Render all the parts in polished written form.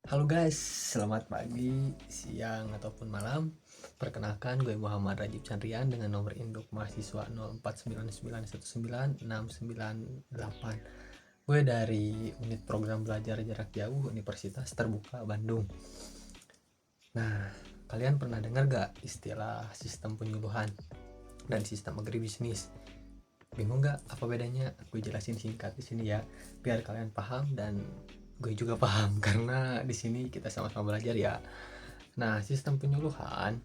Halo guys, selamat pagi, siang, ataupun malam. Perkenalkan, gue Muhammad Rajib Chandrian dengan nomor induk mahasiswa 0499196998. Gue dari unit program belajar jarak jauh Universitas Terbuka Bandung. Nah, kalian pernah dengar gak istilah sistem penyuluhan dan sistem agribisnis? Bingung gak apa bedanya? Gue jelasin singkat di sini ya, biar kalian paham dan gue juga paham karena di sini kita sama-sama belajar ya. Nah, sistem penyuluhan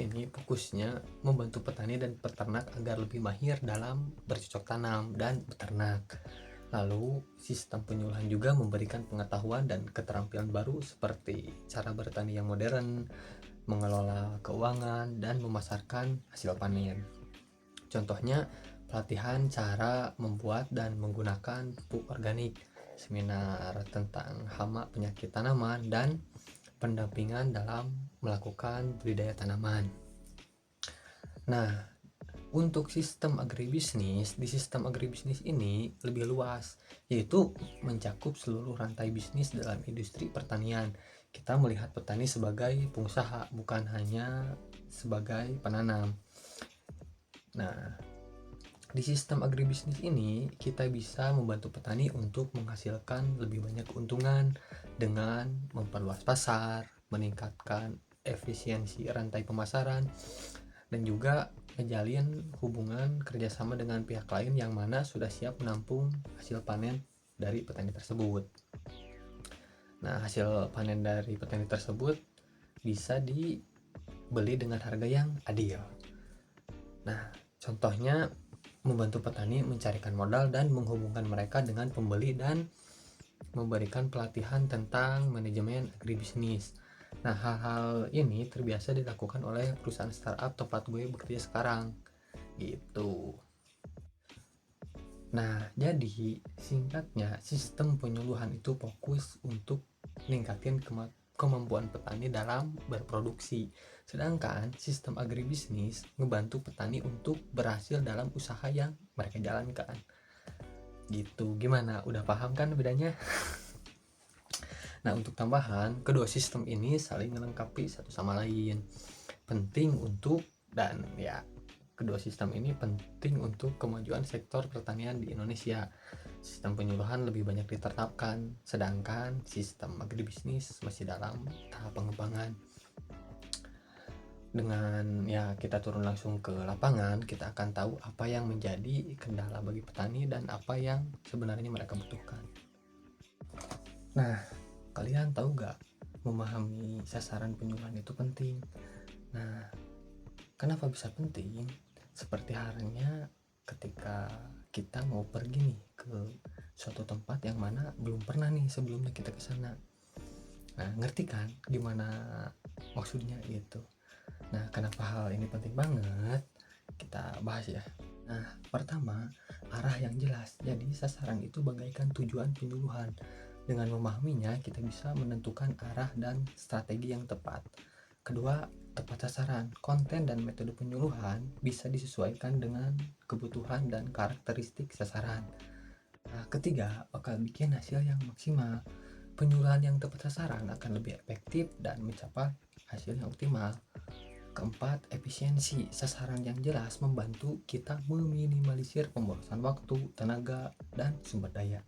ini fokusnya membantu petani dan peternak agar lebih mahir dalam bercocok tanam dan beternak. Lalu, sistem penyuluhan juga memberikan pengetahuan dan keterampilan baru seperti cara bertani yang modern, mengelola keuangan, dan memasarkan hasil panen. Contohnya, pelatihan cara membuat dan menggunakan pupuk organik, seminar tentang hama penyakit tanaman, dan pendampingan dalam melakukan budidaya tanaman. Nah, untuk di sistem agribisnis ini lebih luas, yaitu mencakup seluruh rantai bisnis dalam industri pertanian. Kita melihat petani sebagai pengusaha, bukan hanya sebagai penanam. Nah, di sistem agribisnis ini kita bisa membantu petani untuk menghasilkan lebih banyak keuntungan dengan memperluas pasar, meningkatkan efisiensi rantai pemasaran, dan juga menjalin hubungan kerjasama dengan pihak lain yang mana sudah siap menampung hasil panen dari petani tersebut. Nah, hasil panen dari petani tersebut bisa dibeli dengan harga yang adil. Nah, contohnya membantu petani mencarikan modal dan menghubungkan mereka dengan pembeli dan memberikan pelatihan tentang manajemen agribisnis. Nah, hal-hal ini terbiasa dilakukan oleh perusahaan startup tempat gue bekerja sekarang gitu. Nah, jadi singkatnya sistem penyuluhan itu fokus untuk meningkatkan kemampuan petani dalam berproduksi. Sedangkan sistem agribisnis ngebantu petani untuk berhasil dalam usaha yang mereka jalankan. Gitu. Gimana? Udah paham kan bedanya? Nah, untuk tambahan, kedua sistem ini saling melengkapi satu sama lain. Kedua sistem ini penting untuk kemajuan sektor pertanian di Indonesia. Sistem penyuluhan lebih banyak diterapkan, sedangkan sistem agribisnis masih dalam tahap pengembangan. Dengan kita turun langsung ke lapangan, kita akan tahu apa yang menjadi kendala bagi petani dan apa yang sebenarnya mereka butuhkan. Nah, kalian tahu gak, memahami sasaran penyuluhan itu penting. Nah, kenapa bisa penting? Seperti halnya ketika kita mau pergi nih ke suatu tempat yang mana belum pernah nih sebelumnya kita ke sana. Nah, ngerti kan gimana maksudnya gitu. Nah, kenapa hal ini penting banget? Kita bahas ya. Nah, pertama, arah yang jelas. Jadi, sasaran itu bagaikan tujuan penyuluhan. Dengan memahaminya, kita bisa menentukan arah dan strategi yang tepat. Kedua, tepat sasaran. Konten dan metode penyuluhan bisa disesuaikan dengan kebutuhan dan karakteristik sasaran. Nah, ketiga, bakal bikin hasil yang maksimal. Penyuluhan yang tepat sasaran akan lebih efektif dan mencapai hasil yang optimal. Keempat, efisiensi. Sasaran yang jelas membantu kita meminimalisir pemborosan waktu, tenaga, dan sumber daya.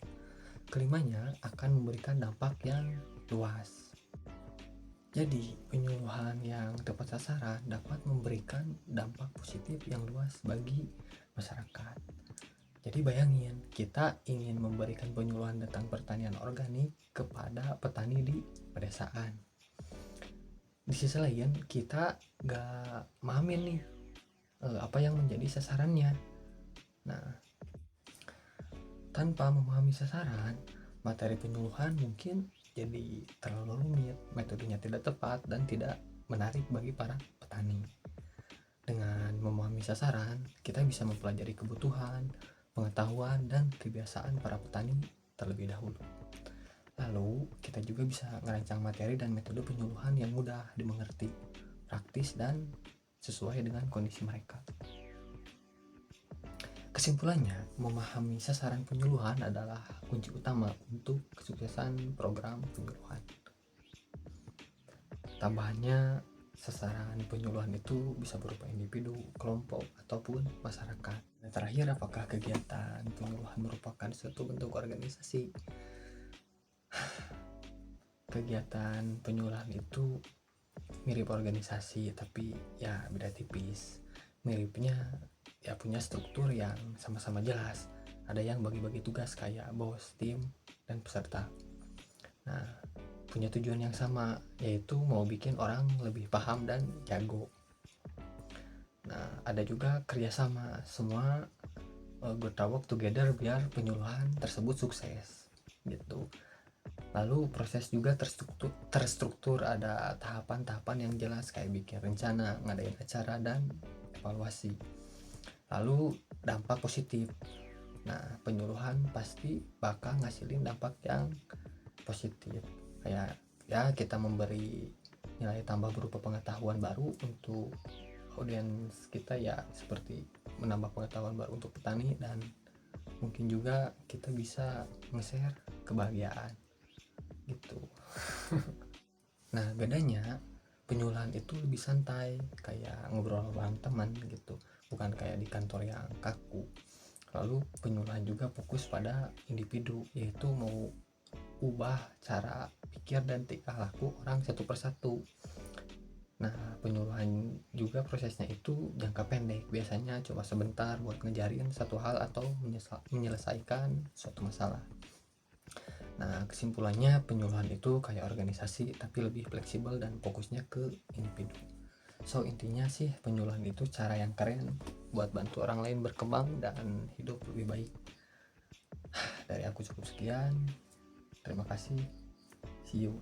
Kelimanya, akan memberikan dampak yang luas. Jadi, penyuluhan yang tepat sasaran dapat memberikan dampak positif yang luas bagi masyarakat. Jadi bayangin, kita ingin memberikan penyuluhan tentang pertanian organik kepada petani di pedesaan. Di sisi lain, kita gak mahamin nih apa yang menjadi sasarannya. Nah, tanpa memahami sasaran, materi penyuluhan mungkin jadi terlalu rumit, metodenya tidak tepat, dan tidak menarik bagi para petani. Dengan memahami sasaran, kita bisa mempelajari kebutuhan, pengetahuan, dan kebiasaan para petani terlebih dahulu. Lalu, kita juga bisa merancang materi dan metode penyuluhan yang mudah dimengerti, praktis, dan sesuai dengan kondisi mereka. Kesimpulannya, memahami sasaran penyuluhan adalah kunci utama untuk kesuksesan program penyuluhan. Tambahannya, sasaran penyuluhan itu bisa berupa individu, kelompok, ataupun masyarakat. Dan terakhir, apakah kegiatan penyuluhan merupakan suatu bentuk organisasi? Kegiatan penyuluhan itu mirip organisasi, tapi ya beda tipis. Miripnya ya punya struktur yang sama-sama jelas. Ada yang bagi-bagi tugas kayak bos, tim, dan peserta. Nah, punya tujuan yang sama, yaitu mau bikin orang lebih paham dan jago. Nah, ada juga kerjasama, semua bertawak together biar penyuluhan tersebut sukses gitu. Lalu proses juga terstruktur, ada tahapan-tahapan yang jelas kayak bikin rencana, ngadain acara, dan evaluasi. Lalu dampak positif. Nah, penyuluhan pasti bakal ngasilin dampak yang positif. Kayak ya kita memberi nilai tambah berupa pengetahuan baru untuk audiens kita, ya seperti menambah pengetahuan baru untuk petani, dan mungkin juga kita bisa nge-share kebahagiaan gitu. Nah, bedanya penyuluhan itu lebih santai, kayak ngobrol bareng teman gitu, bukan kayak di kantor yang kaku. Lalu penyuluhan juga fokus pada individu, yaitu mau ubah cara pikir dan tingkah laku orang satu persatu. Nah, penyuluhan juga prosesnya itu jangka pendek, biasanya cuma sebentar buat ngejarin satu hal atau menyelesaikan suatu masalah. Nah, kesimpulannya penyuluhan itu kayak organisasi tapi lebih fleksibel dan fokusnya ke individu. So, intinya sih penyuluhan itu cara yang keren buat bantu orang lain berkembang dan hidup lebih baik. Dari aku cukup sekian. Terima kasih. See you.